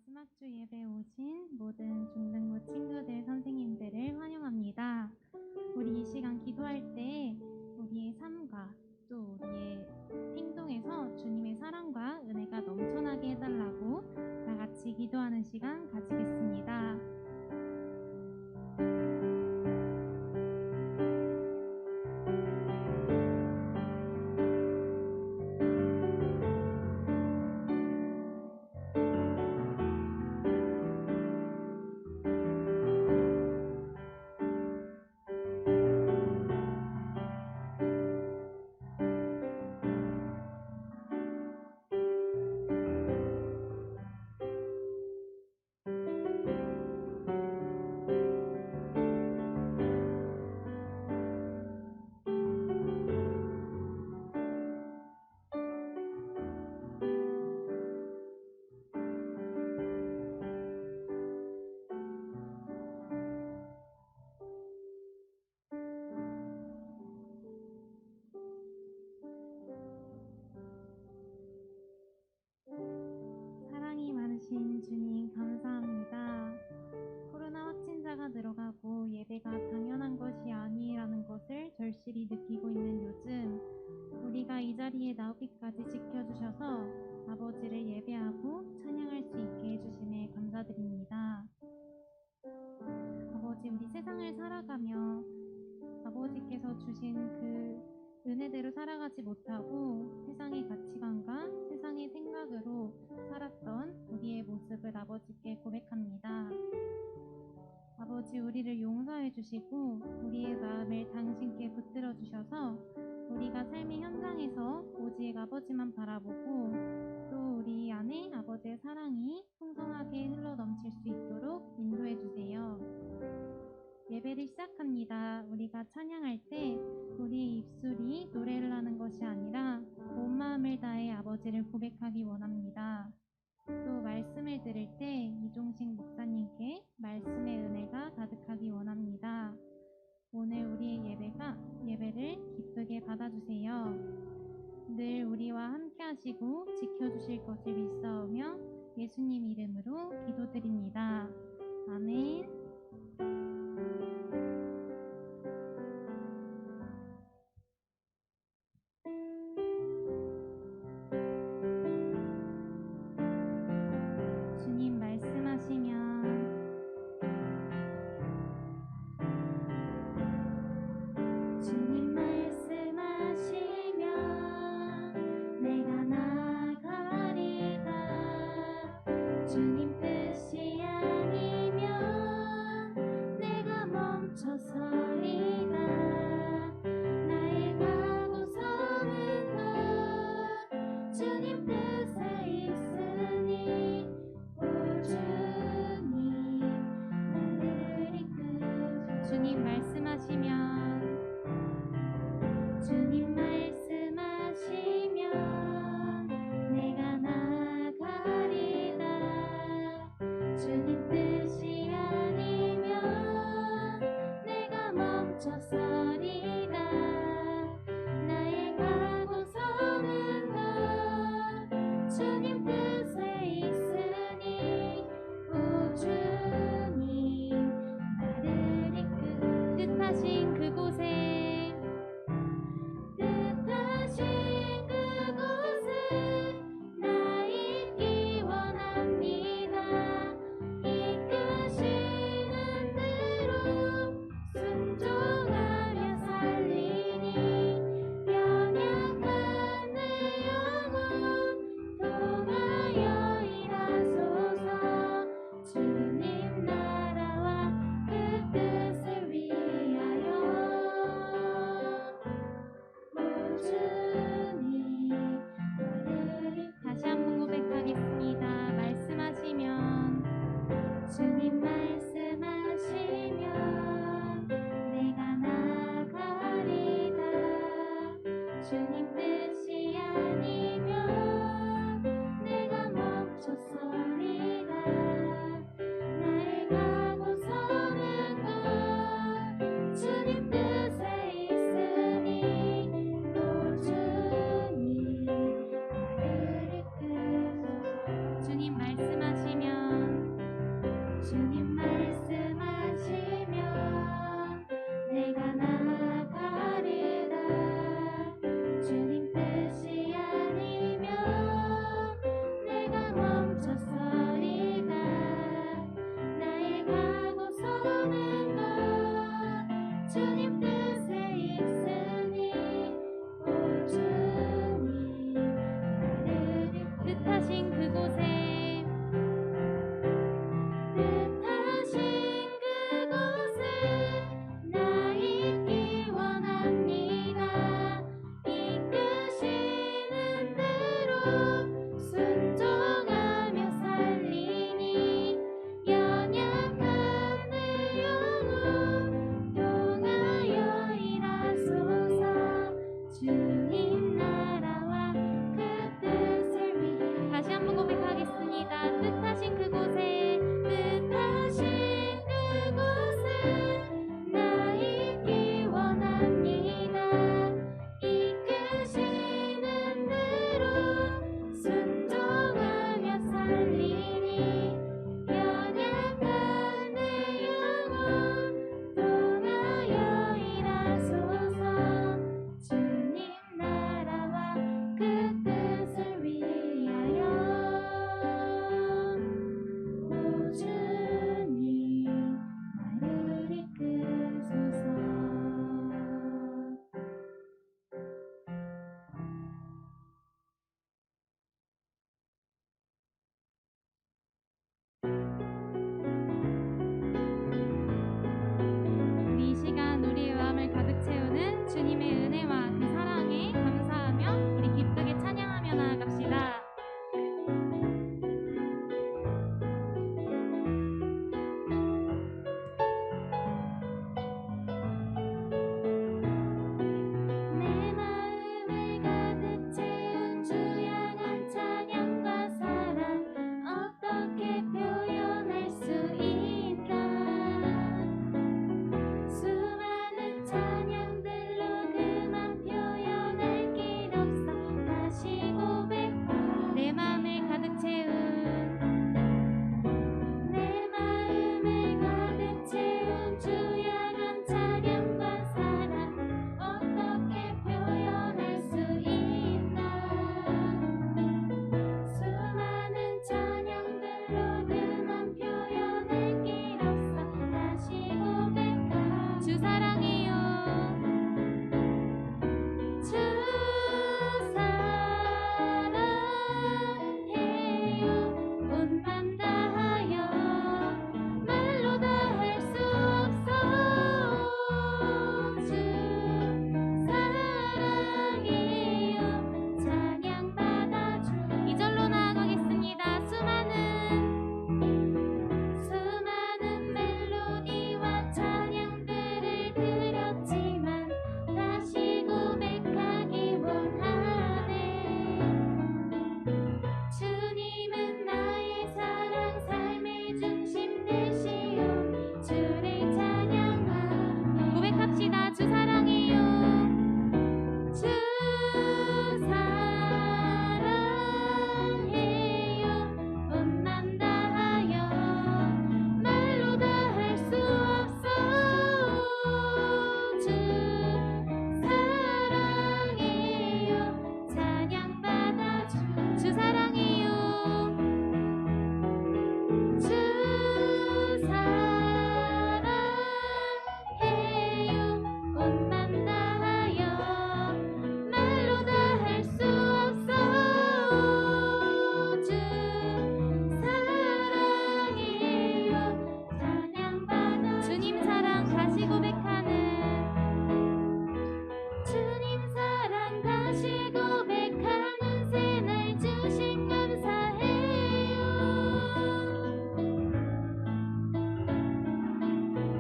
마지막 주 예배에 오신 모든 중등부 친구들, 선생님들을 환영합니다. 우리 이 시간 기도할 때 우리의 삶과 또 우리의 행동에서 주님의 사랑과 은혜가 넘쳐나게 해달라고 다 같이 기도하는 시간 가지겠습니다. 사랑이 많으신 주님 감사합니다. 코로나 확진자가 늘어가고 예배가 당연한 것이 아니라는 것을 절실히 느끼고 있는 요즘 우리가 이 자리에 나오기까지 지켜주셔서 아버지를 예배하고 찬양할 수 있게 해주심에 감사드립니다. 아버지, 우리 세상을 살아가며 아버지께서 주신 그 은혜대로 살아가지 못하고 세상의 가치관과 세상의 생각으로 살았던 우리의 모습을 아버지께 고백합니다. 아버지, 우리를 용서해 주시고 우리의 마음을 당신께 붙들어 주셔서 우리가 삶의 현장에서 오직 아버지만 바라보고 또 우리 안에 아버지의 사랑이 풍성하게 흘러넘칠 수 있도록 인도해 주세요. 예배를 시작합니다. 우리가 찬양할 때 우리의 입술이 노래를 하는 것이 아니라 온 마음을 다해 아버지를 고백하기 원합니다. 또 말씀을 들을 때 이종식 목사님께 말씀의 은혜가 가득하기 원합니다. 오늘 우리의 예배를 기쁘게 받아주세요. 늘 우리와 함께 하시고 지켜주실 것을 믿사오며 예수님 이름으로 기도드립니다. 아멘. 주님 말씀하시면 주님 말씀하시면 내가 나가리다. 주님 뜻이 아니면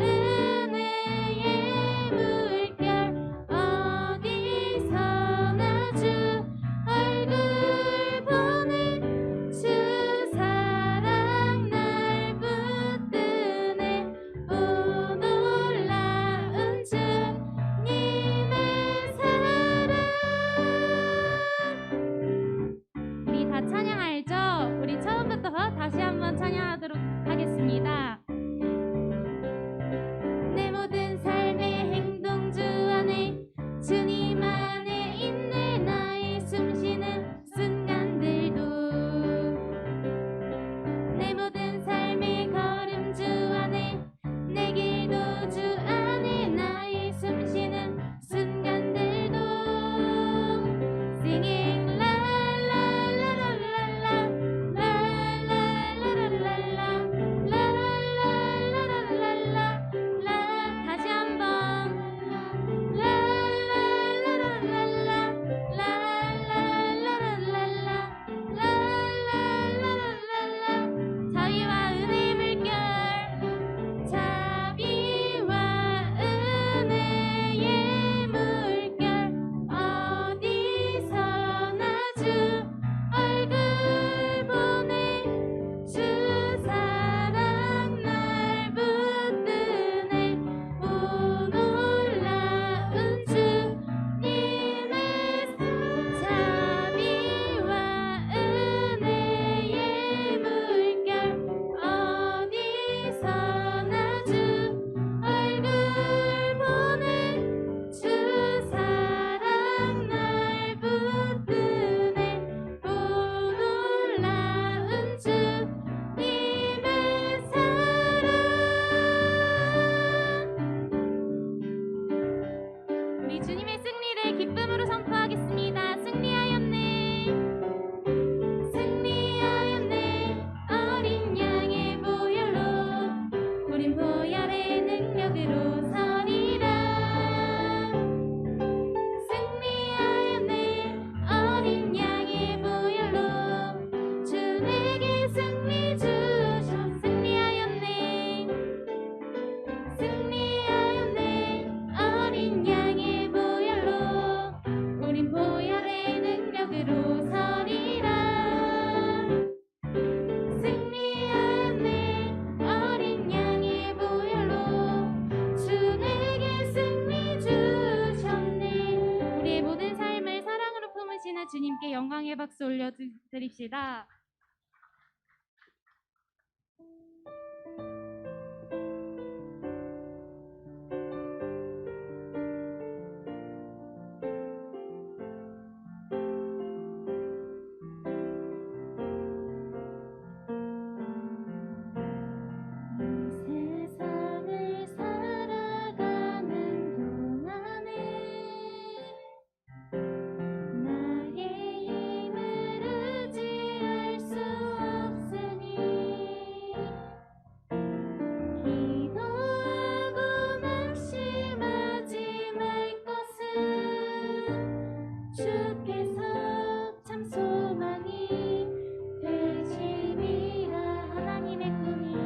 은혜의 물결 어디서나 주 얼굴 보는 주 사랑 날 붙드네. 오 놀라운 주님의 사랑. 우리 다 찬양 알죠? 우리 처음부터 다시 한번 찬양하도록 하겠습니다. 내 모든 삶의 행동 주 안에 주님 안에 있네. 나의 숨쉬는 순간들도 내 모든 삶의 걸음 주 안에 내 길도 주 안에 나의 숨쉬는 순간들도 Singing la la la la la la la la la la la la la. 다시 한번 la la la la la la la. 자비와 은혜의 물결 자비와 은혜의 물결 어디서나 주 얼굴 보네. 주 사랑 날 붙드네. 오 놀라운 주님의 자비와 은혜의 물결 어디서나 주 얼굴 보네. 주 사랑 날 붙드네. 오 놀라운 주님의 사랑. 우리 주님의 승리를 기쁨으로 선포하겠습니다. 승리하였네. 함께 박수 올려드립시다. 세상을 살아가는 동안에 나의 힘을 의지할 수 없으니 기도하고 낙심하지 말 것은 주께서 참 소망이 되심이라. 하나님의 꿈이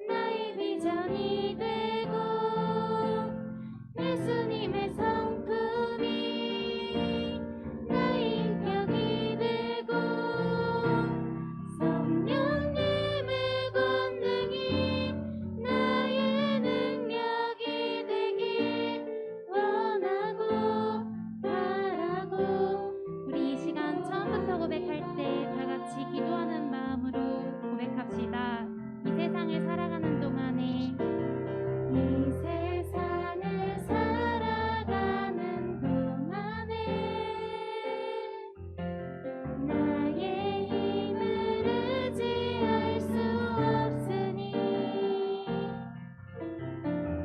나의 비전이 되고 예수님의 성품이 나의 인격이 되고 성령님의 권능이 나의 능력이 되길 원하고 바라고. 우리 이 시간 처음부터 고백할 때 다 같이 기도하는 마음으로 고백합시다. 이 세상을 살아가는 동안에 나의 힘을 의지할 수 없으니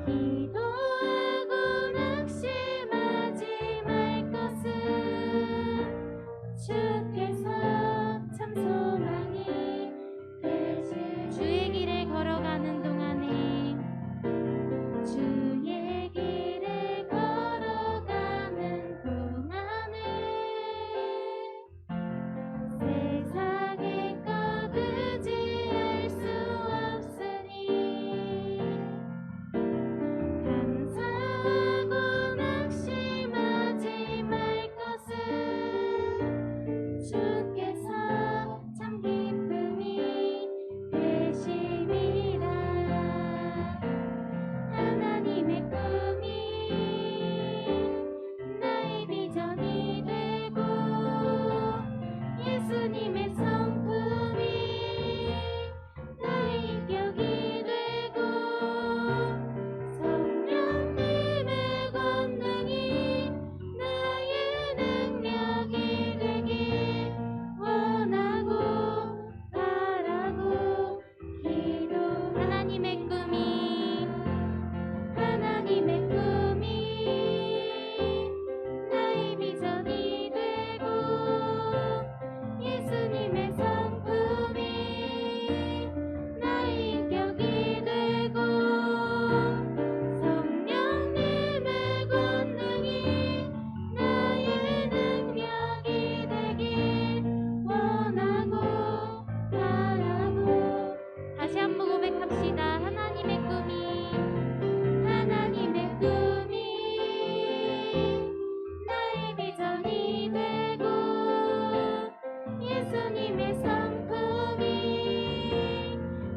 기도하고 낙심하지 말 것은 주께서 참 소망이 되실. 주의 길을 걸어가는 동안에 세상의 것 의지할 수 없으니 감사하고 낙심하지 말 것은 주께서 참 기쁨이 되심이라. 하나님의 꿈이 나의 비전이 되고 예수님의 성품이 나의 인격이 되고 성령님의 권능이 나의 능력이 되길 원하고 바라고 기도. 하나님의 꿈이 나의 비전이 되고 예수님의 성품이 나의 인격이 되고 성령님의 권능이 나의 능력이 되길 원하고 바라고. 다시 한번 고백합시다. 하나님의 꿈이 나의 비전이 되고 예수님의 성품이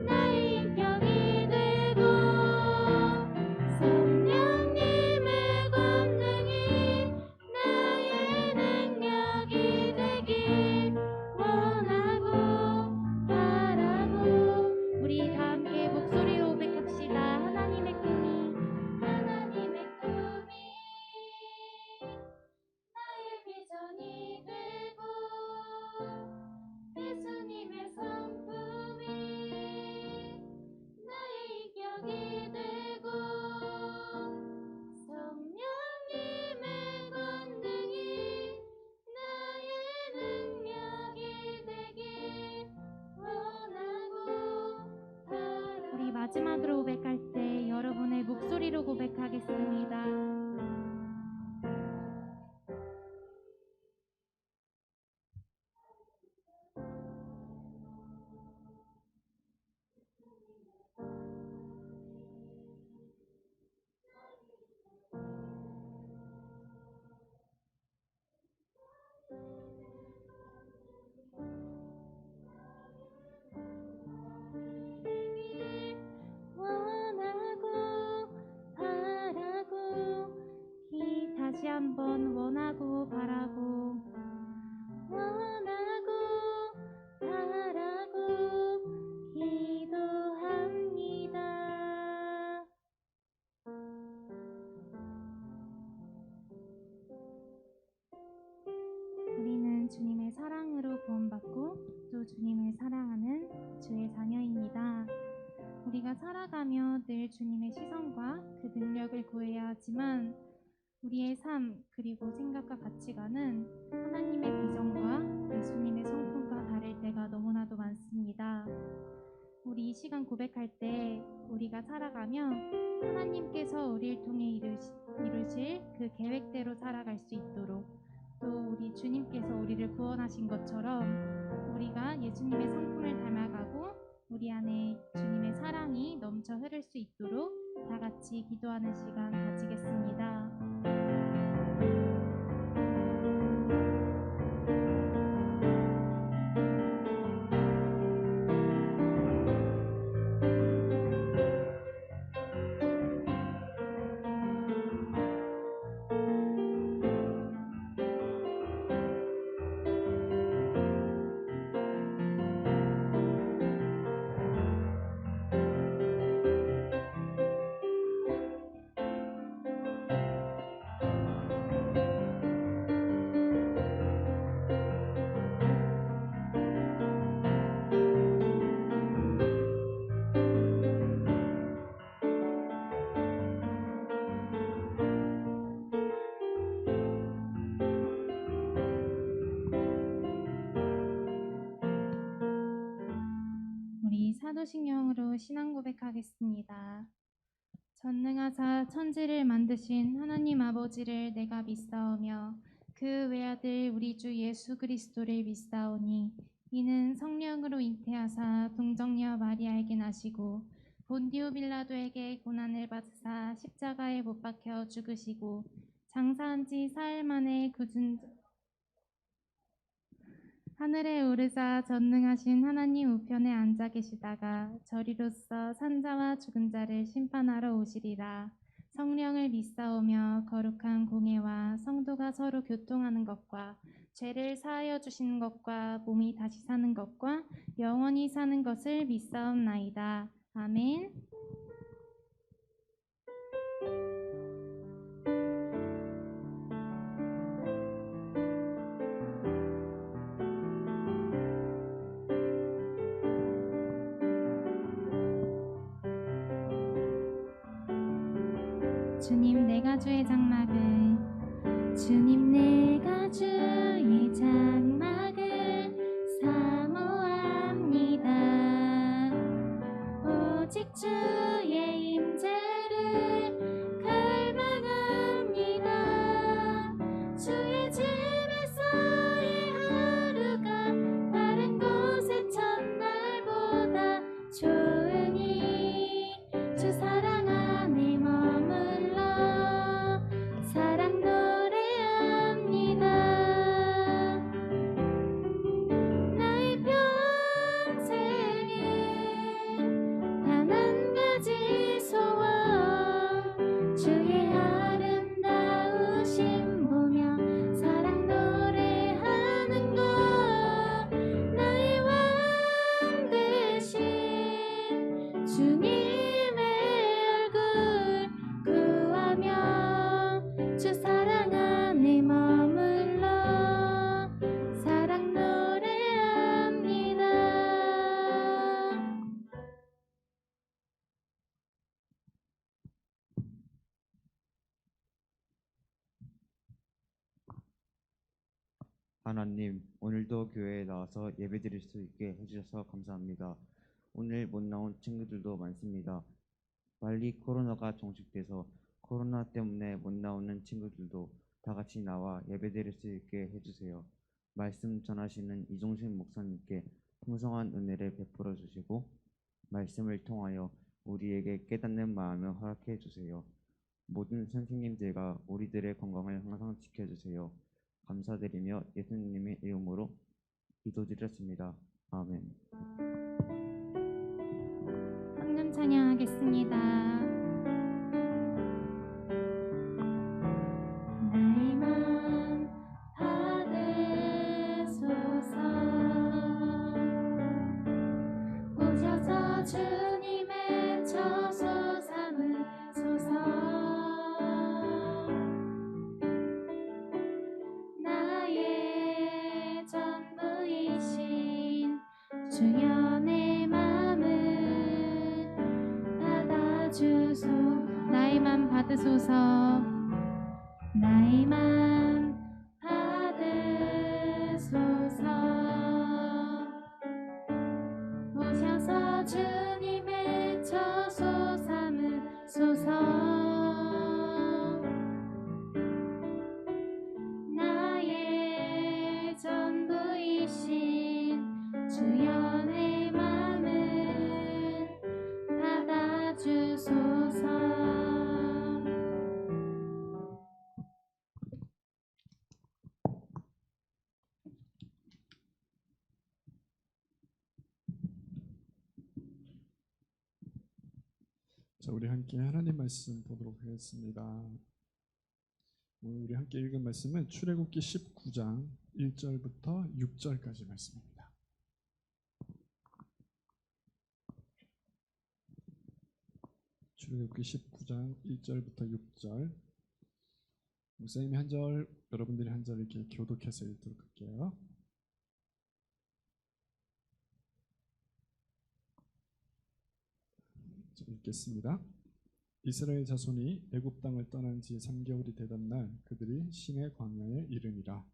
나의 인격이 되고 성령님의 권능이 나의 능력이 되길 원하고 바라고. 우리 다 함께 목소리로 고백합시다. 하나님의 꿈이 나의 비전이 되고 예수님의 성품이 나의 인격이 되고 성령님의 권능이 나의 능력이 되길 원하고 바라고. 우리 마지막으로 고백할 때 여러분의 목소리로 고백하겠습니다. 원하고 한번 원하고 바라고 기도합니다. 우리는 주님의 사랑으로 구원받고 또 주님을 사랑하는 주의 자녀입니다. 우리가 살아가며 늘 주님의 시선과 그 능력을 구해야 하지만 우리의 삶 그리고 생각과 가치관은 하나님의 비전과 예수님의 성품과 다를 때가 너무나도 많습니다. 우리 이 시간 고백할 때 우리가 살아가며 하나님께서 우리를 통해 이루실 그 계획대로 살아갈 수 있도록 또 우리 주님께서 우리를 구원하신 것처럼 우리가 예수님의 성품을 닮아가고 우리 안에 주님의 사랑이 넘쳐 흐를 수 있도록 다 같이 기도하는 시간 가지겠습니다. 우리 사도신경으로 신앙 고백하겠습니다. 전능하사 천지를 만드신 하나님 아버지를 내가 믿사오며 그 외아들 우리 주 예수 그리스도를 믿사오니 이는 성령으로 잉태하사 동정녀 마리아에게 나시고 본디오 빌라도에게 고난을 받으사 십자가에 못 박혀 죽으시고 장사한 지 사흘 만에 굳은 하늘에 오르사 전능하신 하나님 우편에 앉아 계시다가 저리로서 산자와 죽은 자를 심판하러 오시리라. 성령을 믿사오며 거룩한 공예와 성도가 서로 교통하는 것과 죄를 사하여 주시는 것과 몸이 다시 사는 것과 영원히 사는 것을 믿사옵나이다. 아멘. 주님 내가 주의 장막을 주님 내가 주의 장막을 사모합니다. 오직 주의 임재를 갈망합니다. 주의 집에서의 하루가 다른 곳의 첫날보다 조용히 주 사랑 안에 머물러 사랑 노래합니다. 나의 평생에 단 한 가지 소원 주의 아름다우심 보며 사랑 노래하는 것 나의 왕 되신 주님의 얼굴 구하며 주 사랑 안에 머물러 사랑 노래합니다. 하나님, 오늘도 교회에 나와서 예배드릴 수 있게 해주셔서 감사합니다. 오늘 못 나온 친구들도 많습니다. 빨리 코로나가 종식돼서 코로나 때문에 못 나오는 친구들도 다 같이 나와 예배드릴 수 있게 해주세요. 말씀 전하시는 이종신 목사님께 풍성한 은혜를 베풀어 주시고 말씀을 통하여 우리에게 깨닫는 마음을 허락해 주세요. 모든 선생님들과 우리들의 건강을 항상 지켜주세요. 감사드리며 예수님의 이름으로 기도드렸습니다. 아멘. 헌금 찬양하겠습니다. 나의 주소 나의 맘 받으소서 나의 맘 받으소서 오셔서 주님의 처소 삼으소서 나의 전부이신 주여 내 맘을 받아주소서 자, 우리 함께 하나님 말씀 보도록 하겠습니다. 오늘 우리 함께 읽은 말씀은 출애굽기 19장 1절부터 6절까지 말씀입니다. 출애굽기 19장 1절부터 6절. 목사님이 한 절, 여러분들이 한 절 이렇게 교독해서 읽도록 할게요. 읽겠습니다. 이스라엘 자손이 애굽 땅을 떠난 지 3개월이 되던 날 그들이 신의 광야에 이르니라.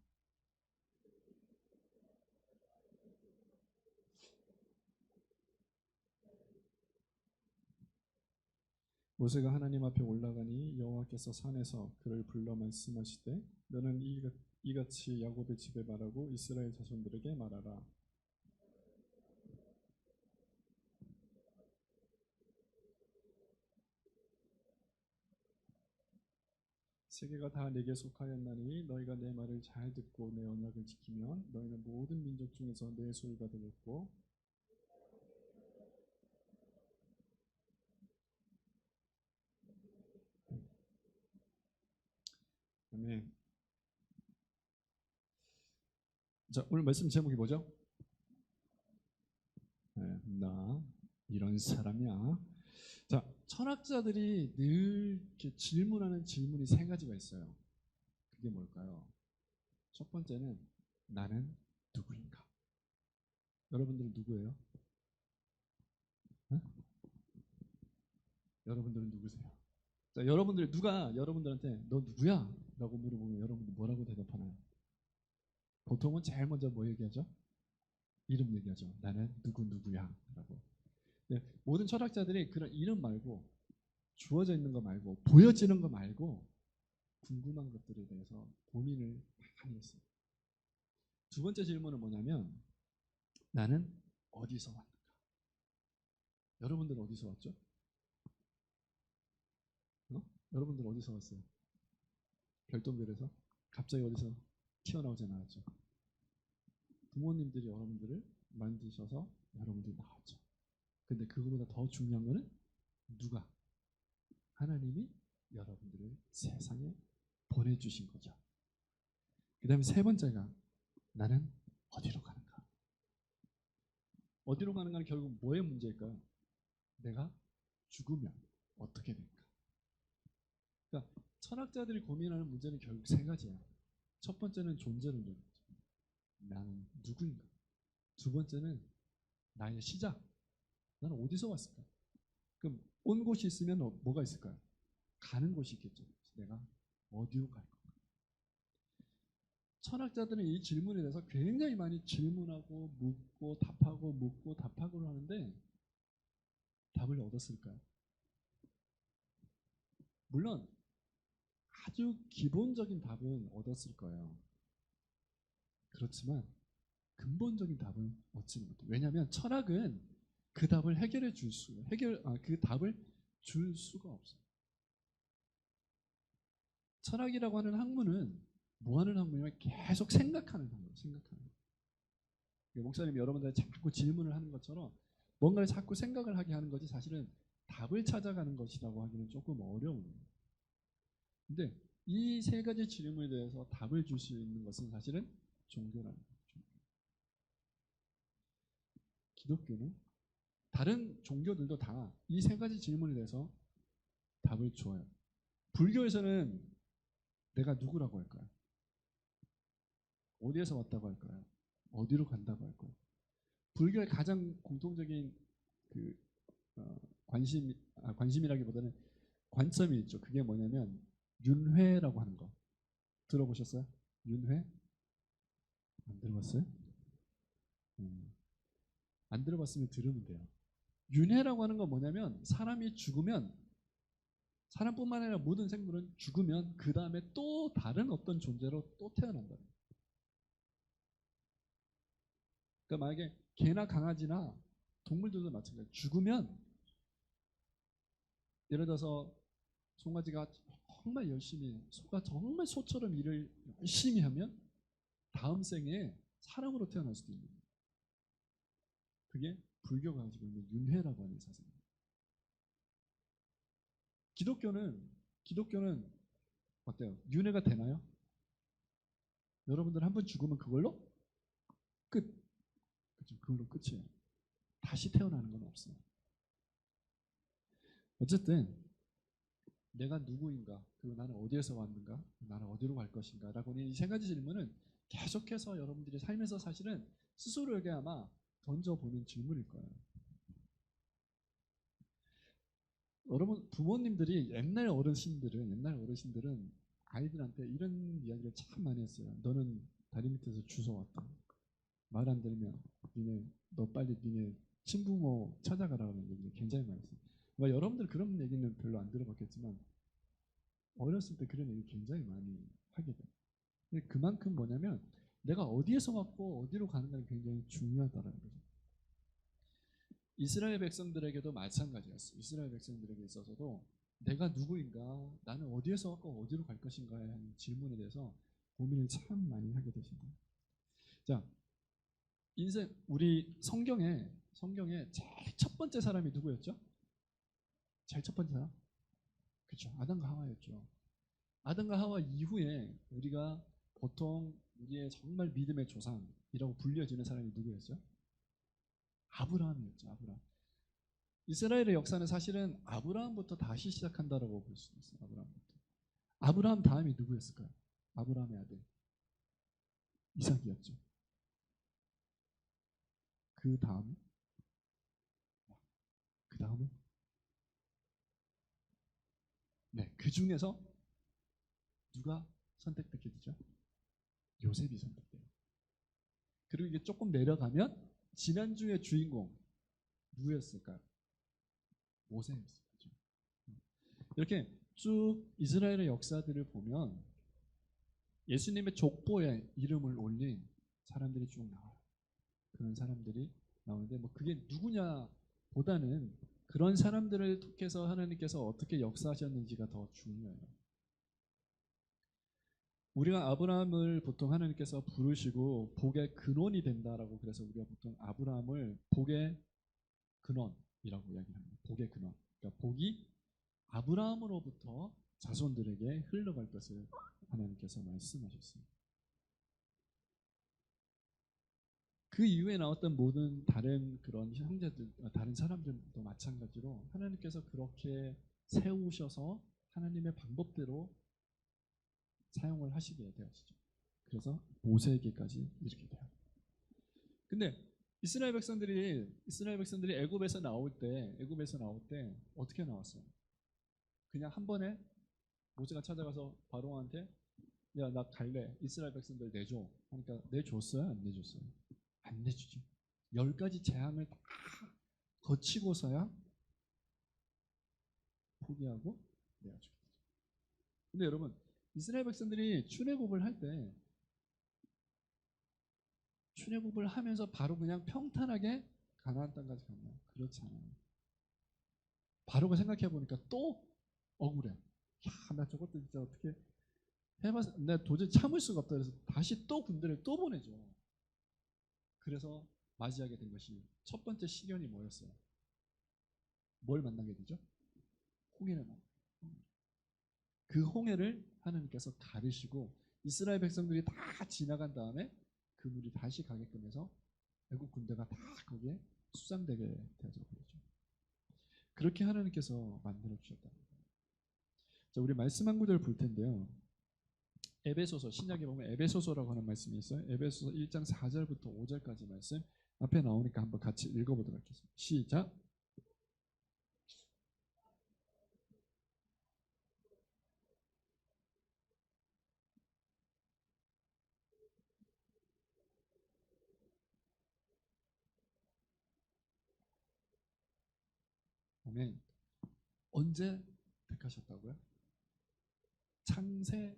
모세가 하나님 앞에 올라가니 여호와께서 산에서 그를 불러 말씀하시되 너는 이같이 야곱의 집에 말하고 이스라엘 자손들에게 말하라. 세계가 다 내게 속하였나니 너희가 내 말을 잘 듣고 내 언약을 지키면 너희는 모든 민족 중에서 내 소유가 되겠고 아멘. 자, 오늘 말씀 제목이 뭐죠? 나 이런 사람이야. 자, 철학자들이 늘 이렇게 질문하는 질문이 세 가지가 있어요. 그게 뭘까요? 첫 번째는 나는 누구인가? 여러분들은 누구예요? 네? 여러분들은 누구세요? 자, 여러분들 누가 여러분들한테 너 누구야? 라고 물어보면 여러분들 뭐라고 대답하나요? 보통은 제일 먼저 뭐 얘기하죠? 이름 얘기하죠. 나는 누구야 라고. 네, 모든 철학자들이 그런 이름 말고 주어져 있는 거 말고 보여지는 거 말고 궁금한 것들에 대해서 고민을 많이 했어요. 두 번째 질문은 뭐냐면 나는 어디서 왔는가? 여러분들은 어디서 왔죠? 여러분들 어디서 왔어요? 별똥별에서? 갑자기 어디서 튀어나오지 않았죠? 부모님들이 여러분들을 만드셔서 여러분들이 나왔죠. 근데 그거보다 더 중요한 거는 누가? 하나님이 여러분들을 세상에 보내주신 거죠. 그 다음에 세 번째가 나는 어디로 가는가? 어디로 가는가는 결국 뭐의 문제일까요? 내가 죽으면 어떻게 될까? 그러니까 철학자들이 고민하는 문제는 결국 세 가지예요. 첫 번째는 존재론이죠. 나는 누구인가? 두 번째는 나의 시작. 나는 어디서 왔을까? 그럼 온 곳이 있으면 뭐가 있을까요? 가는 곳이 있겠죠. 내가 어디로 갈 건가? 철학자들은 이 질문에 대해서 굉장히 많이 질문하고 묻고 답하고 묻고 답하고 하는데 답을 얻었을까요? 물론 아주 기본적인 답은 얻었을 거예요. 그렇지만 근본적인 답은 얻지는 못해요. 왜냐하면 철학은 그 답을 그 답을 줄 수가 없어요. 철학이라고 하는 학문은 뭐 하는 학문이냐면 계속 생각하는 학문이에요. 생각하는. 목사님이 여러분들한테 자꾸 질문을 하는 것처럼 뭔가를 자꾸 생각을 하게 하는 것이 사실은 답을 찾아가는 것이라고 하기는 조금 어려운 거예요. 근데 이 세 가지 질문에 대해서 답을 줄 수 있는 것은 사실은 종교라는 거죠. 기독교는 다른 종교들도 다 이 세 가지 질문에 대해서 답을 줘요. 불교에서는 내가 누구라고 할까요? 어디에서 왔다고 할까요? 어디로 간다고 할까요? 불교의 가장 공통적인 그 관심이라기보다는 관점이 있죠. 그게 뭐냐면 윤회라고 하는 거. 들어보셨어요? 윤회? 안 들어봤어요? 안 들어봤으면 들으면 돼요. 윤회라고 하는 건 뭐냐면 사람이 죽으면 사람뿐만 아니라 모든 생물은 죽으면 그 다음에 또 다른 어떤 존재로 또 태어난다. 그러니까 만약에 개나 강아지나 동물들도 마찬가지예요. 죽으면 예를 들어서 송아지가 정말 열심히 소가 정말 소처럼 일을 열심히 하면 다음 생에 사람으로 태어날 수도 있는 거예요. 그게 불교가 가지고 있는 윤회라고 하는 사상입니다. 기독교는 어때요? 윤회가 되나요? 여러분들 한 번 죽으면 그걸로 끝. 그렇죠? 그걸로 끝이에요. 다시 태어나는 건 없어요. 어쨌든 내가 누구인가, 그리고 나는 어디에서 왔는가, 나는 어디로 갈 것인가 라고 하는 이 세 가지 질문은 계속해서 여러분들이 살면서 사실은 스스로에게 아마 던져보는 질문일 거예요. 여러분 부모님들이 옛날 어르신들은 아이들한테 이런 이야기를 참 많이 했어요. 너는 다리 밑에서 주워왔다. 말 안 들으면 너 빨리 니네 친부모 찾아가라는 얘기를 굉장히 많이 했어요. 여러분들 그런 얘기는 별로 안 들어봤겠지만 어렸을 때 그런 얘기 굉장히 많이 하게 돼요. 근데 그만큼 뭐냐면 내가 어디에서 왔고 어디로 가는가가 굉장히 중요하다는 거죠. 이스라엘 백성들에게도 마찬가지였어요. 이스라엘 백성들에게 있어서도 내가 누구인가, 나는 어디에서 왔고 어디로 갈 것인가에 하는 질문에 대해서 고민을 참 많이 하게 되신다. 자, 우리 성경에 제일 첫 번째 사람이 누구였죠? 제일 첫 번째 사람? 그렇죠. 아담과 하와였죠. 아담과 하와 이후에 우리가 보통 우리의 정말 믿음의 조상이라고 불려지는 사람이 누구였어요? 아브라함이었죠. 아브라함. 이스라엘의 역사는 사실은 아브라함부터 다시 시작한다라고 볼 수 있어요. 아브라함 다음이 누구였을까요? 아브라함의 아들 이삭이었죠. 그 다음은 네, 그 중에서 누가 선택되게 되죠? 요셉이 선택돼요. 그리고 이게 조금 내려가면 지난주의 주인공 누구였을까요? 모세였어요. 이렇게 쭉 이스라엘의 역사들을 보면 예수님의 족보에 이름을 올린 사람들이 쭉 나와요. 그런 사람들이 나오는데 그게 누구냐 보다는 그런 사람들을 통해서 하나님께서 어떻게 역사하셨는지가 더 중요해요. 우리가 아브라함을 보통 하나님께서 부르시고 복의 근원이 된다라고, 그래서 우리가 보통 아브라함을 복의 근원이라고 이야기합니다. 복의 근원. 그러니까 복이 아브라함으로부터 자손들에게 흘러갈 것을 하나님께서 말씀하셨습니다. 그 이후에 나왔던 모든 다른 그런 형제들, 다른 사람들도 마찬가지로 하나님께서 그렇게 세우셔서 하나님의 방법대로 사용을 하시게 되었죠. 그래서 모세에게까지 이렇게 돼요. 근데 이스라엘 백성들이 애굽에서 나올 때 어떻게 나왔어요? 그냥 한 번에 모세가 찾아가서 바로한테 야, 나 갈래. 이스라엘 백성들 내줘. 하니까 내줬어요? 안 내줬어요? 안 내주지. 10가지 재앙을 다 거치고서야 포기하고 내어주게 되죠. 근데 여러분, 이스라엘 백성들이 출애굽을 할 때 출애굽을 하면서 바로 그냥 평탄하게 가나안 땅까지 갔나요? 그렇지 않아요. 바로가 생각해 보니까 또 억울해. 야, 나 저것도 진짜 어떻게 해봐서 내가 도저히 참을 수가 없다. 그래서 다시 또 군대를 또 보내죠. 그래서 맞이하게 된 것이 첫 번째 시련이 뭐였어요? 뭘 만나게 되죠? 홍해를 만나요. 그 홍해를 하나님께서 가르시고 이스라엘 백성들이 다 지나간 다음에 그물이 다시 가게끔 해서 애국 군대가 다 거기에 수장되게 되어져 버리죠. 그렇게 하나님께서 만들어 주셨다. 자, 우리 말씀 한 구절 볼 텐데요. 에베소서, 신약에 보면 에베소서라고 하는 말씀이 있어요. 에베소서 1장 4절부터 5절까지 말씀 앞에 나오니까 한번 같이 읽어보도록 하겠습니다. 시작. 아멘. 언제 택하셨다고요? 창세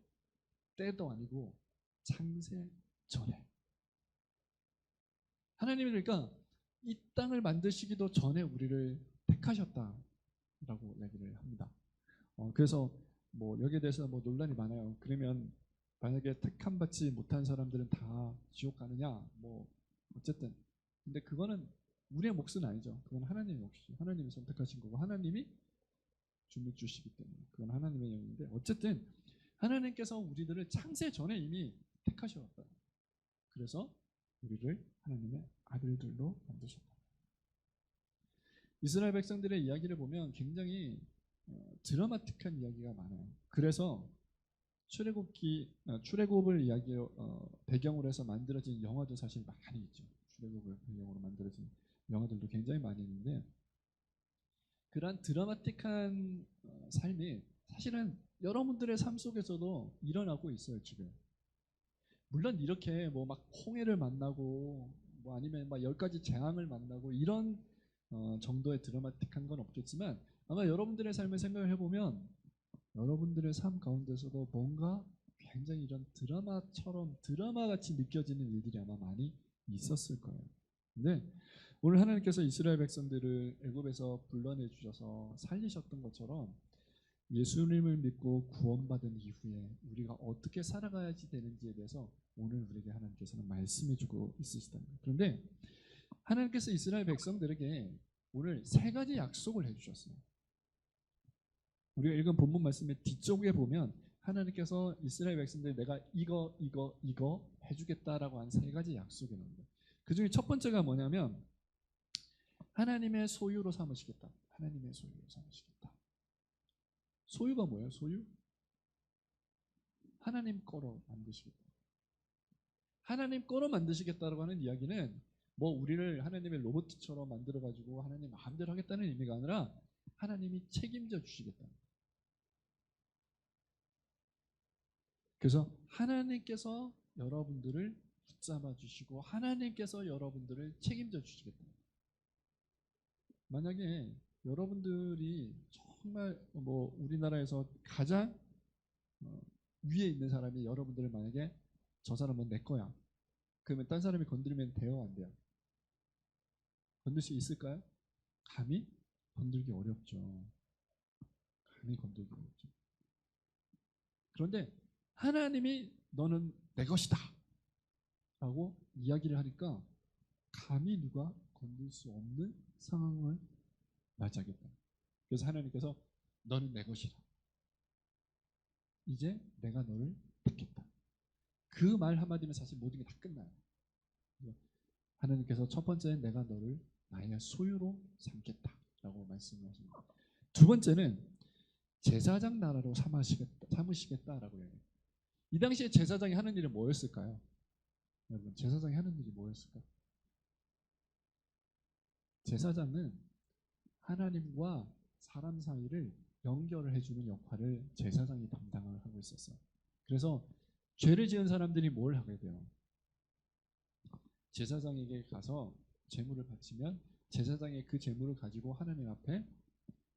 때도 아니고 창세 전에. 하나님이 그러니까 이 땅을 만드시기도 전에 우리를 택하셨다라고 얘기를 합니다. 그래서 뭐 여기에 대해서 뭐 논란이 많아요. 그러면 만약에 택함 받지 못한 사람들은 다 지옥 가느냐? 뭐 어쨌든 근데 그거는 우리의 몫은 아니죠. 그건 하나님의 몫이죠. 하나님이 선택하신 거고 하나님이 주를 주시기 때문에 그건 하나님의 영인데 어쨌든 하나님께서 우리들을 창세 전에 이미 택하셨다. 그래서 우리를 하나님의 아들들로 만드셨다. 이스라엘 백성들의 이야기를 보면 굉장히 드라마틱한 이야기가 많아요. 그래서 출애굽을 이야기 배경으로 해서 만들어진 영화도 사실 많이 있죠. 출애굽을 배경으로 만들어진 영화들도 굉장히 많이 있는데 그러한 드라마틱한 삶이 사실은 여러분들의 삶 속에서도 일어나고 있어요 지금. 물론 이렇게 뭐 막 홍해를 만나고 뭐 아니면 막 10가지 재앙을 만나고 이런 정도의 드라마틱한 건 없겠지만 아마 여러분들의 삶을 생각을 해보면 여러분들의 삶 가운데서도 뭔가 굉장히 이런 드라마같이 느껴지는 일들이 아마 많이 있었을 거예요. 근데 오늘 하나님께서 이스라엘 백성들을 애굽에서 불러내 주셔서 살리셨던 것처럼 예수님을 믿고 구원받은 이후에 우리가 어떻게 살아가야지 되는지에 대해서 오늘 우리에게 하나님께서는 말씀해 주고 있으시다는 거예요. 그런데 하나님께서 이스라엘 백성들에게 오늘 3가지 약속을 해주셨어요. 우리가 읽은 본문 말씀의 뒤쪽에 보면 하나님께서 이스라엘 백성들 내가 이거 해주겠다라고 한 3가지 약속이 나옵니다. 그 중에 첫 번째가 뭐냐면 하나님의 소유로 삼으시겠다. 하나님의 소유로 삼으시겠다. 소유가 뭐예요? 소유? 하나님 거로 만드시겠다. 하나님 거로 만드시겠다라고 하는 이야기는 뭐 우리를 하나님의 로봇처럼 만들어가지고 하나님 마음대로 하겠다는 의미가 아니라 하나님이 책임져 주시겠다. 그래서 하나님께서 여러분들을 붙잡아 주시고 하나님께서 여러분들을 책임져 주시겠다. 만약에 여러분들이 정말 뭐 우리나라에서 가장 위에 있는 사람이 여러분들을 만약에 저 사람은 내 거야. 그러면 딴 사람이 건드리면 돼요, 안 돼요? 건들 수 있을까요? 감히 건들기 어렵죠. 감히 건들기 어렵죠. 그런데 하나님이 너는 내 것이다 라고 이야기를 하니까 감히 누가 건들 수 없는 상황을 맞이하겠다. 그래서 하나님께서 너는 내 것이라. 이제 내가 너를 택했다. 그 말 한마디면 사실 모든 게 다 끝나요. 하나님께서 첫 번째는 내가 너를 나의 소유로 삼겠다라고 말씀하십니다. 두 번째는 제사장 나라로 삼으시겠다라고 해요. 이 당시에 제사장이 하는 일은 뭐였을까요? 여러분, 제사장이 하는 일이 뭐였을까요? 제사장은 하나님과 사람 사이를 연결을 해주는 역할을 제사장이 담당을 하고 있었어요. 그래서 죄를 지은 사람들이 뭘 하게 돼요? 제사장에게 가서 제물을 바치면 제사장이 그 제물을 가지고 하나님 앞에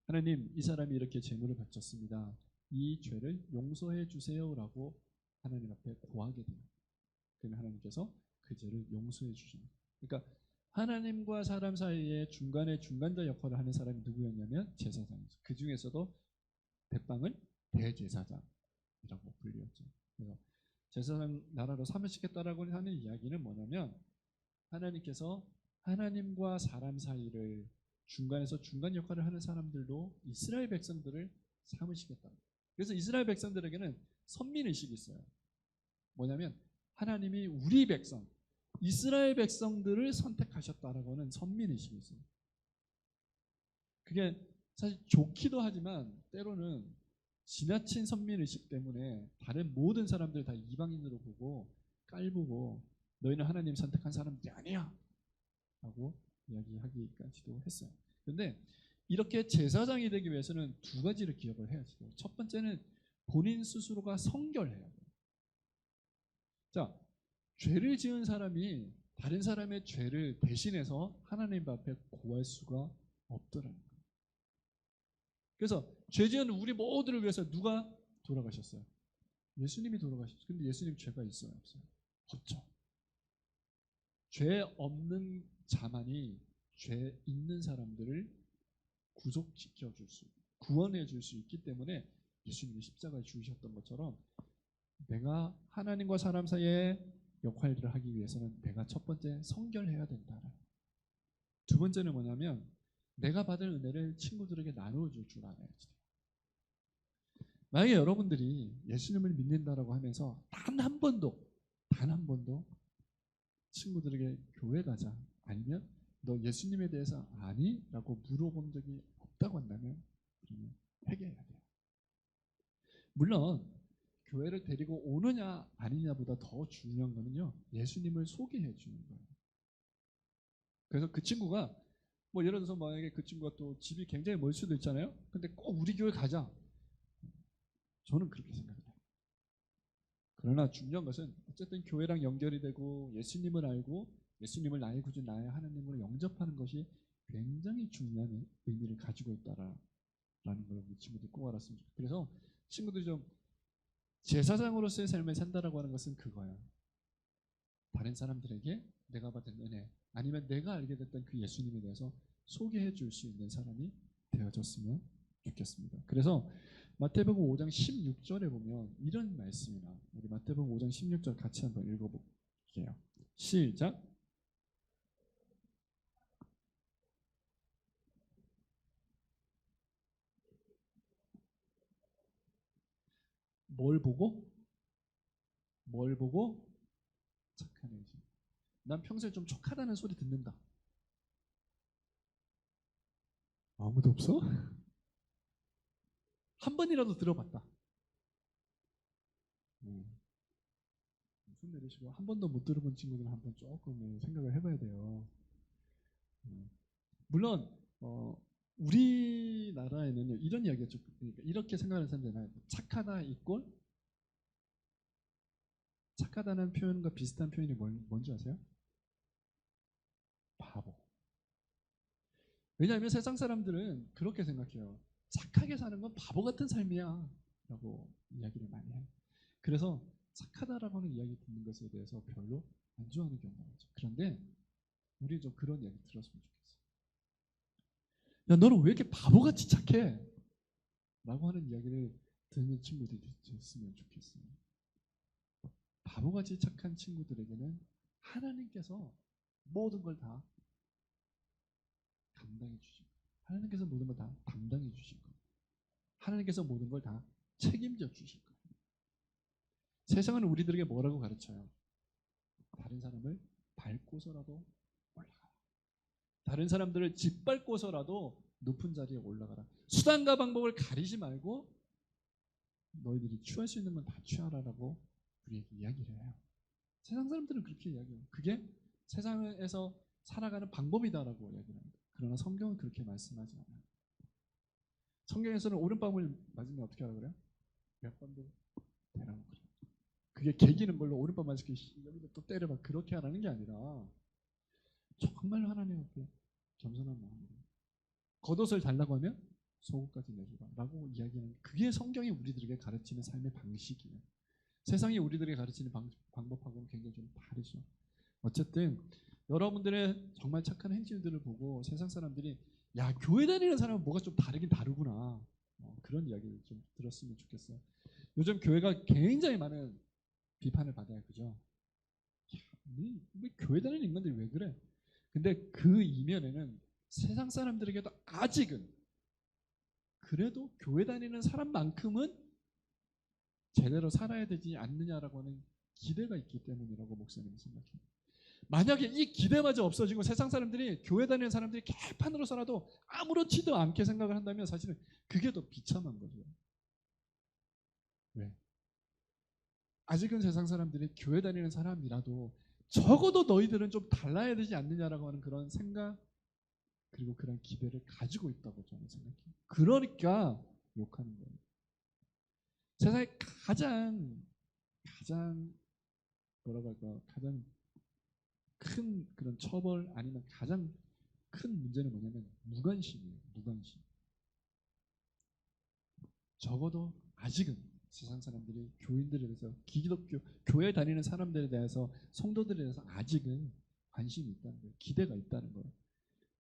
하나님 이 사람이 이렇게 제물을 바쳤습니다. 이 죄를 용서해 주세요라고 하나님 앞에 구하게 돼요. 그러면 하나님께서 그 죄를 용서해 주십니다. 그러니까 하나님과 사람 사이에 중간에 중간자 역할을 하는 사람이 누구였냐면 제사장이죠. 그 중에서도 대빵은 대제사장이라고 불리었죠. 그래서 제사장 나라로 삼으시겠다라고 하는 이야기는 뭐냐면 하나님께서 하나님과 사람 사이를 중간에서 중간 역할을 하는 사람들도 이스라엘 백성들을 삼으시겠다. 그래서 이스라엘 백성들에게는 선민의식이 있어요. 뭐냐면 하나님이 우리 백성, 이스라엘 백성들을 선택하셨다라고 하는 선민의식이 있어요. 그게 사실 좋기도 하지만 때로는 지나친 선민의식 때문에 다른 모든 사람들 다 이방인으로 보고 깔보고 너희는 하나님 선택한 사람들이 아니야 라고 이야기하기까지도 했어요. 그런데 이렇게 제사장이 되기 위해서는 2가지를 기억을 해야죠. 첫 번째는 본인 스스로가 성결해야 돼요. 자, 죄를 지은 사람이 다른 사람의 죄를 대신해서 하나님 앞에 고할 수가 없더라는 거예요. 그래서 죄 지은 우리 모두를 위해서 누가 돌아가셨어요? 예수님이 돌아가셨어요. 근데 예수님 죄가 있어요, 없어요? 없죠. 죄 없는 자만이 죄 있는 사람들을 구속시켜 줄 수, 구원해 줄 수 있기 때문에 예수님이 십자가에 죽으셨던 것처럼 내가 하나님과 사람 사이에 역할을 하기 위해서는 내가 첫 번째 성결해야 된다. 두 번째는 뭐냐면 내가 받은 은혜를 친구들에게 나누어줄 줄 알아야지. 만약에 여러분들이 예수님을 믿는다라고 하면서 단 한 번도 친구들에게 교회 가자 아니면 너 예수님에 대해서 아니? 라고 물어본 적이 없다고 한다면 그러면 회개해야 돼요. 물론 교회를 데리고 오느냐 아니냐보다 더 중요한 거는요, 예수님을 소개해 주는 거예요. 그래서 그 친구가 뭐 예를 들어서 만약에 그 친구가 또 집이 굉장히 멀 수도 있잖아요. 근데 꼭 우리 교회 가자. 저는 그렇게 생각해요. 그러나 중요한 것은 어쨌든 교회랑 연결이 되고 예수님을 알고 예수님을 나의 구주 나의 하나님으로 영접하는 것이 굉장히 중요한 의미를 가지고 있다라는 걸 우리 친구들이 꼭 알았으면 좋겠어요. 그래서 친구들이 좀 제사장으로서의 삶을 산다라고 하는 것은 그거예요. 다른 사람들에게 내가 받은 은혜 아니면 내가 알게 됐던 그 예수님에 대해서 소개해 줄 수 있는 사람이 되어졌으면 좋겠습니다. 그래서 마태복음 5장 16절에 보면 이런 말씀이 나와요. 우리 마태복음 5장 16절 같이 한번 읽어볼게요. 시작. 뭘 보고? 뭘 보고? 착한 행실. 난 평소에 좀 촉하다는 소리 듣는다. 아무도 없어? 한 번이라도 들어봤다. 손 내리시고 한 번도 못 들어본 친구들은 한번 조금 생각을 해봐야 돼요. 물론 우리나라에는 이런 이야기가 좀 그러니까 이렇게 생각하는 사람들은 착하다 이꼴 착하다는 표현과 비슷한 표현이 뭔지 아세요? 바보. 왜냐하면 세상 사람들은 그렇게 생각해요. 착하게 사는 건 바보 같은 삶이야 라고 이야기를 많이 해요. 그래서 착하다라고 하는 이야기 듣는 것에 대해서 별로 안 좋아하는 경우가 많죠. 그런데 우리 좀 그런 이야기 들었으면 좋겠어요. 야, 너는 왜 이렇게 바보같이 착해? 라고 하는 이야기를 듣는 친구들이 있으면 좋겠어요. 바보같이 착한 친구들에게는 하나님께서 모든 걸 다 감당해 주신 거예요. 하나님께서 모든 걸 다 담당해 주신 거예요. 하나님께서 모든 걸 다 책임져 주실 거예요. 세상은 우리들에게 뭐라고 가르쳐요? 다른 사람을 밟고서라도 올라가라. 다른 사람들을 짓밟고서라도 높은 자리에 올라가라. 수단과 방법을 가리지 말고 너희들이 취할 수 있는 건 다 취하라라고 우리에게 이야기를 해요. 세상 사람들은 그렇게 이야기해요. 그게 세상에서 살아가는 방법이다라고 이야기를 합니다. 그러나 성경은 그렇게 말씀하지 않아요. 성경에서는 오른밤을 맞으면 어떻게 하라고 그래요? 몇 번도 되라고 그래요. 그게 개기는 걸로 오른밤 맞을게 여기다 또 때려봐 그렇게 하라는 게 아니라 정말 하나님 앞에 겸손한 마음으로 겉옷을 달라고 하면 속옷까지 내주라 라고 이야기하는 그게 성경이 우리들에게 가르치는 삶의 방식이에요. 세상이 우리들에게 가르치는 방법하고는 굉장히 좀 다르죠. 어쨌든 여러분들의 정말 착한 행실들을 보고 세상 사람들이 야 교회 다니는 사람은 뭐가 좀 다르긴 다르구나 그런 이야기를 좀 들었으면 좋겠어요. 요즘 교회가 굉장히 많은 비판을 받아요. 그죠? 왜 교회 다니는 인간들이 왜 그래? 근데 그 이면에는 세상 사람들에게도 아직은 그래도 교회 다니는 사람만큼은 제대로 살아야 되지 않느냐라고 하는 기대가 있기 때문이라고 목사님은 생각해요. 만약에 이 기대마저 없어지고 세상 사람들이 교회 다니는 사람들이 개판으로 살아도 아무렇지도 않게 생각을 한다면 사실은 그게 더 비참한 거죠. 왜? 아직은 세상 사람들이 교회 다니는 사람이라도 적어도 너희들은 좀 달라야 되지 않느냐라고 하는 그런 생각 그리고 그런 기대를 가지고 있다고 저는 생각해요. 그러니까 욕하는 거예요. 세상에 가장 뭐라고 할까 가장 큰 그런 처벌 아니면 가장 큰 문제는 뭐냐면 무관심이에요. 무관심. 적어도 아직은 세상 사람들이 교인들에 대해서 기독교 교회 다니는 사람들에 대해서 성도들에 대해서 아직은 관심이 있다는 거예요. 기대가 있다는 거예요.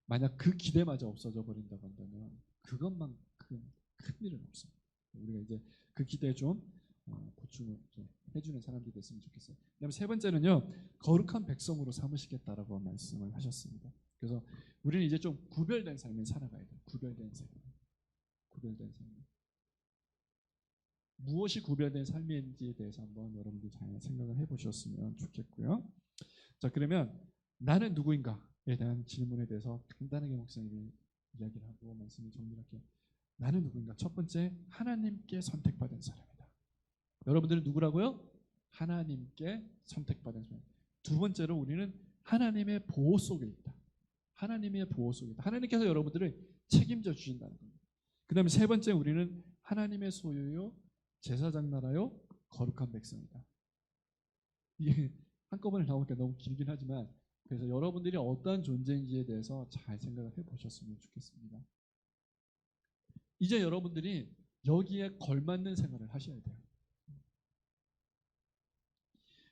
만약 그 기대마저 없어져 버린다고 한다면 그것만큼 큰 일은 없습니다. 우리가 이제 그 기대에 좀 보충을 좀 해주는 사람들이 됐으면 좋겠어요. 그다음에 세 번째는요, 거룩한 백성으로 삼으시겠다라고 말씀을 하셨습니다. 그래서 우리는 이제 좀 구별된 삶을 살아가야 돼요. 구별된 삶. 구별된 삶. 무엇이 구별된 삶인지에 대해서 한번 여러분들 잘 생각을 해보셨으면 좋겠고요. 자, 그러면 나는 누구인가에 대한 질문에 대해서 간단하게 목사님이 이야기를 하고 말씀을 정리할게요. 나는 누구인가? 첫 번째, 하나님께 선택받은 사람이다. 여러분들은 누구라고요? 하나님께 선택받은 사람. 두 번째로 우리는 하나님의 보호 속에 있다. 하나님의 보호 속에 있다. 하나님께서 여러분들을 책임져 주신다는 겁니다. 그 다음에 세 번째, 우리는 하나님의 소유요, 제사장 나라요, 거룩한 백성이다. 이게 한꺼번에 나오니까 너무 길긴 하지만, 그래서 여러분들이 어떠한 존재인지에 대해서 잘 생각을 해보셨으면 좋겠습니다. 이제 여러분들이 여기에 걸맞는 생활을 하셔야 돼요.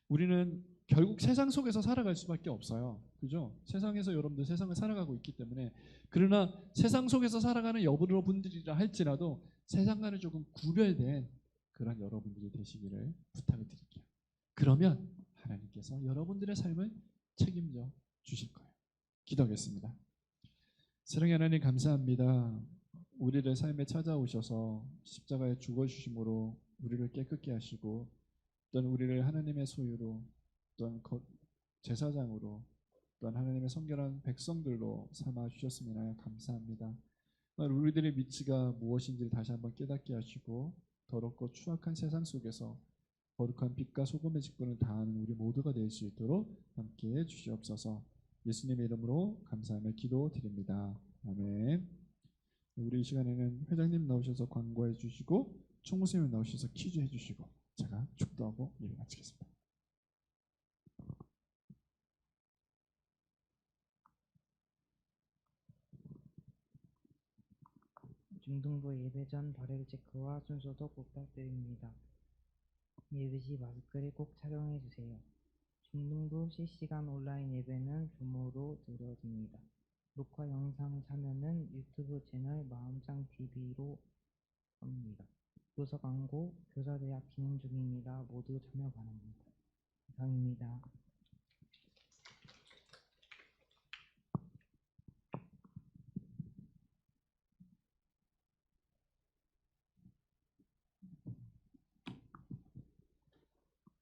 우리는 결국 세상 속에서 살아갈 수밖에 없어요. 그죠? 세상에서 여러분들 세상을 살아가고 있기 때문에, 그러나 세상 속에서 살아가는 여러분들이라 할지라도 세상과는 조금 구별된 그런 여러분들이 되시기를 부탁을 드릴게요. 그러면 하나님께서 여러분들의 삶을 책임져 주실 거예요. 기도하겠습니다. 사랑의 하나님, 감사합니다. 우리를 삶에 찾아오셔서 십자가에 죽어주심으로 우리를 깨끗게 하시고, 또한 우리를 하나님의 소유로, 또한 제사장으로, 또한 하나님의 성결한 백성들로 삼아 주셨음이나요. 감사합니다. 우리들의 위치가 무엇인지를 다시 한번 깨닫게 하시고, 더럽고 추악한 세상 속에서 거룩한 빛과 소금의 직분을 다하는 우리 모두가 될 수 있도록 함께해 주시옵소서. 예수님의 이름으로 감사하며 기도드립니다. 아멘. 우리 이 시간에는 회장님 나오셔서 광고해 주시고, 총무선생님 나오셔서 퀴즈 해주시고, 제가 축도하고 예배 마치겠습니다. 중등부 예배 전 발열 체크와 순소독 부탁드립니다. 예배 시 마스크를 꼭 착용해 주세요. 중등부 실시간 온라인 예배는 줌으로 들어집니다. 녹화 영상 참여는 유튜브 채널 마음짱TV로 합니다. 교사 광고, 교사대학 진행 중입니다. 모두 참여 바랍니다. 이상입니다.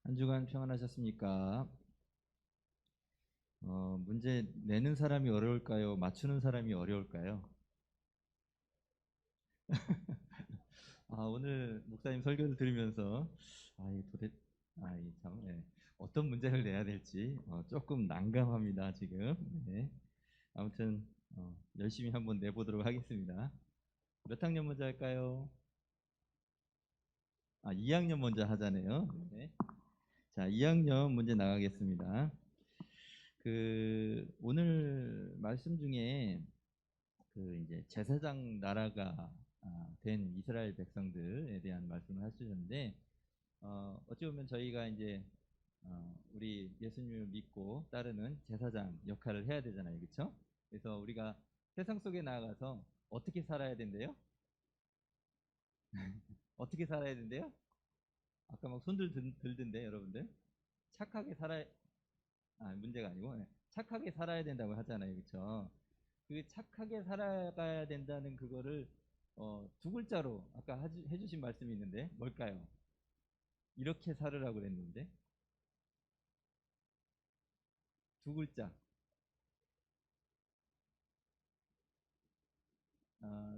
한 주간 평안하셨습니까? 문제 내는 사람이 어려울까요? 맞추는 사람이 어려울까요? 오늘 목사님 설교를 들으면서 어떤 문제를 내야 될지 조금 난감합니다, 지금. 네. 아무튼 열심히 한번 내보도록 하겠습니다. 몇 학년 먼저 할까요? 2학년 먼저 하자네요. 네. 자, 2학년 문제 나가겠습니다. 오늘 말씀 중에 이제 제사장 나라가 된 이스라엘 백성들에 대한 말씀을 하시는데, 어찌 보면 저희가 이제 우리 예수님을 믿고 따르는 제사장 역할을 해야 되잖아요, 그렇죠? 그래서 우리가 세상 속에 나아가서 어떻게 살아야 된대요? 어떻게 살아야 된대요? 아까 막 손들 들던데 여러분들 착하게 살아야 문제가 아니고 착하게 살아야 된다고 하잖아요, 그렇죠? 그 착하게 살아가야 된다는 그거를 두 글자로 아까 해주신 말씀이 있는데 뭘까요? 이렇게 살으라고 그랬는데 두 글자.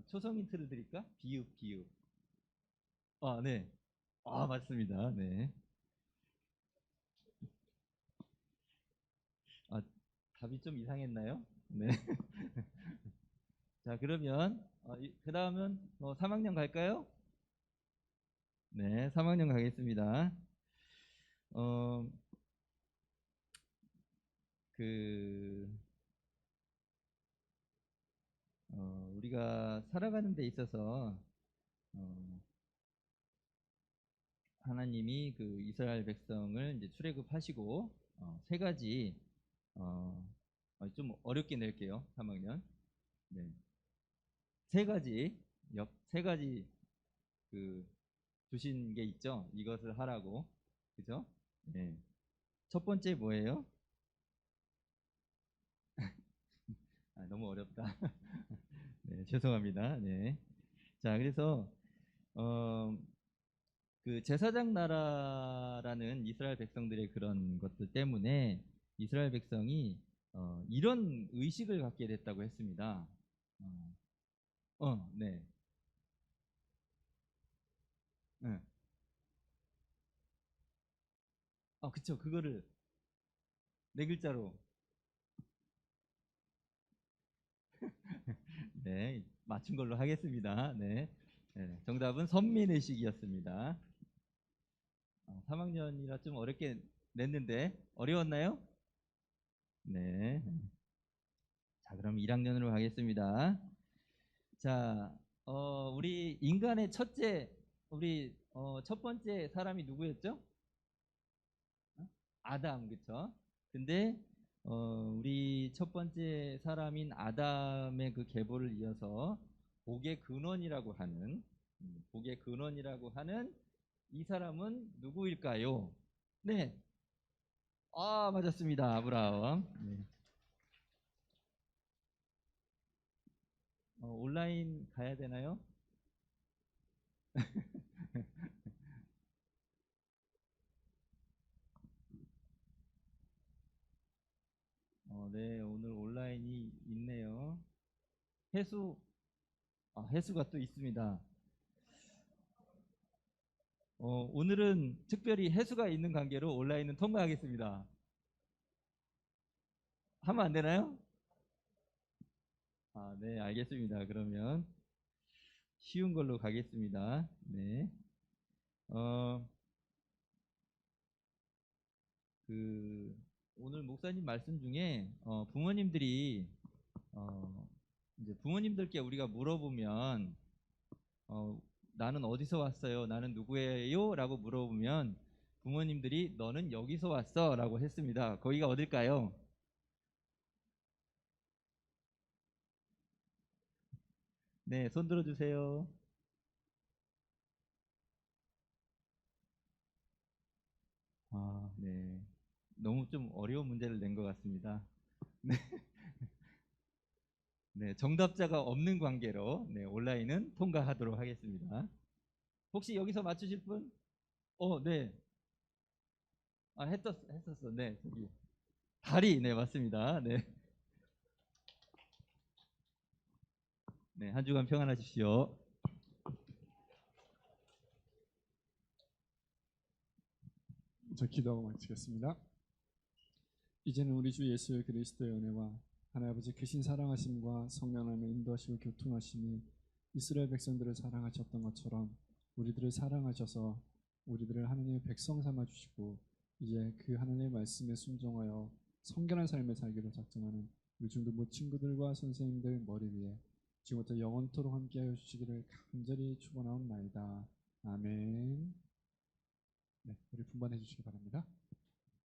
초성 힌트를 드릴까? 비읍. 네. 맞습니다. 네. 답이 좀 이상했나요? 네. 자, 그러면 그 다음은 3학년 갈까요? 네, 3학년 가겠습니다. 우리가 살아가는 데 있어서 하나님이 그 이스라엘 백성을 이제 출애굽하시고 세 가지 좀 어렵게 낼게요. 3학년. 네. 세 가지 그 주신 게 있죠. 이것을 하라고. 그죠? 네. 첫 번째 뭐예요? 너무 어렵다. 네, 죄송합니다. 네. 자, 그래서 그 제사장 나라라는 이스라엘 백성들의 그런 것들 때문에 이스라엘 백성이 이런 의식을 갖게 됐다고 했습니다. 네. 네. 그쵸. 그거를 네 글자로. 네, 맞춘 걸로 하겠습니다. 네. 네, 정답은 선민의식이었습니다. 3학년이라 좀 어렵게 냈는데 어려웠나요? 네. 자, 그럼 1학년으로 가겠습니다. 자, 우리 인간의 첫 번째 사람이 누구였죠? 아담, 그쵸? 근데 우리 첫 번째 사람인 아담의 그 계보를 이어서 복의 근원이라고 하는 이 사람은 누구일까요? 네. 맞았습니다. 아브라함. 네. 온라인 가야 되나요? 네, 오늘 온라인이 있네요. 해수가 또 있습니다. 오늘은 특별히 해수가 있는 관계로 온라인은 통과하겠습니다. 하면 안 되나요? 네, 알겠습니다. 그러면 쉬운 걸로 가겠습니다. 네. 오늘 목사님 말씀 중에 부모님들이 이제 부모님들께 우리가 물어보면 나는 어디서 왔어요? 나는 누구예요? 라고 물어보면 부모님들이 너는 여기서 왔어 라고 했습니다. 거기가 어딜까요? 네, 손 들어주세요. 네. 너무 좀 어려운 문제를 낸 것 같습니다. 네. 네, 정답자가 없는 관계로 네, 온라인은 통과하도록 하겠습니다. 혹시 여기서 맞추실 분? 네. 했었어. 네, 저기. 다리, 네, 맞습니다. 네. 네, 한 주간 평안하십시오. 저 기도하고 마치겠습니다. 이제는 우리 주 예수 그리스도의 은혜와 하나님 아버지 크신 사랑하심과 성령 하나님의 인도하시고 교통하심이 이스라엘 백성들을 사랑하셨던 것처럼 우리들을 사랑하셔서 우리들을 하나님의 백성 삼아 주시고 이제 그 하나님의 말씀에 순종하여 성결한 삶을 살기로 작정하는 우리 중등부 친구들과 선생님들 머리 위에 지금부터 영원토록 함께하여 주시기를 간절히 축원하옵나이다. 아멘. 네, 우리 분반해 주시기 바랍니다.